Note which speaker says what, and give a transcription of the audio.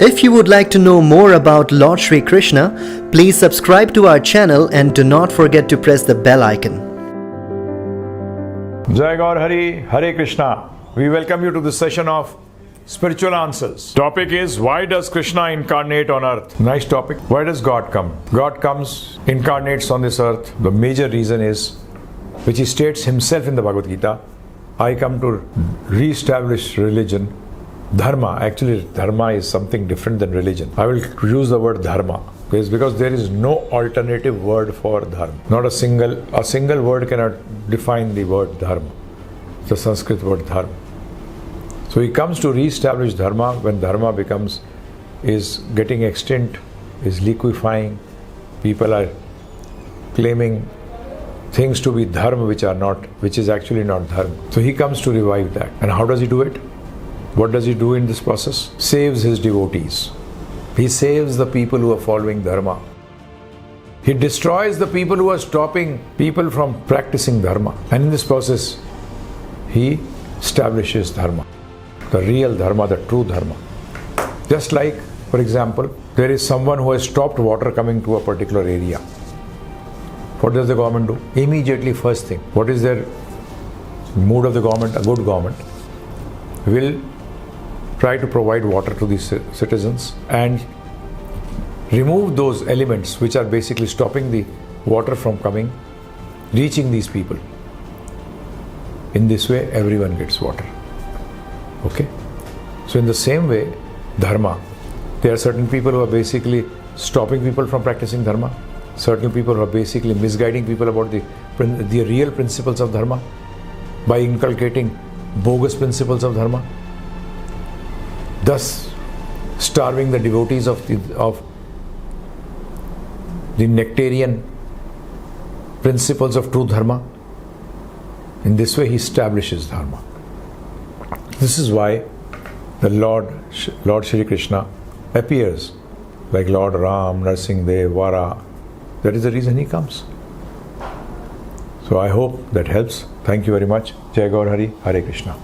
Speaker 1: If you would like to know more about Lord Shri Krishna, please subscribe to our channel and do not forget to press the bell icon.
Speaker 2: Jai Gaur Hare, Hare Krishna. We welcome you to this session of Spiritual Answers. Topic is, why does Krishna incarnate on earth? Nice topic. Why does God come? God comes, incarnates on this earth. The major reason is, which he states himself in the Bhagavad Gita, I come to re-establish religion. Dharma, actually Dharma is something different than religion. I will use the word Dharma because there is no alternative word for Dharma. Not a single word cannot define the word Dharma, the Sanskrit word Dharma. So he comes to re-establish Dharma when Dharma is getting extinct, is liquefying. People are claiming things to be Dharma which is actually not Dharma. So he comes to revive that. And how does he do it? What does he do in this process? Saves his devotees. He saves the people who are following Dharma. He destroys the people who are stopping people from practicing Dharma. And in this process, he establishes Dharma. The real Dharma, the true Dharma. Just like, for example, there is someone who has stopped water coming to a particular area. What does the government do? Immediately, first thing, what is their mood of the government? A good government will try to provide water to the citizens and remove those elements which are basically stopping the water from reaching these people. In this way, everyone gets water. Okay? So in the same way, Dharma, there are certain people who are basically stopping people from practicing Dharma. Certain people who are basically misguiding people about the real principles of Dharma by inculcating bogus principles of Dharma, thus starving the devotees of the nectarian principles of true Dharma. In this way, he establishes Dharma. This is why the Lord Shri Krishna appears like Lord Rāma, Narsimha, Vara. That is the reason he comes. So I hope that helps. Thank you very much. Jai Gaur Hare, Hare Krishna.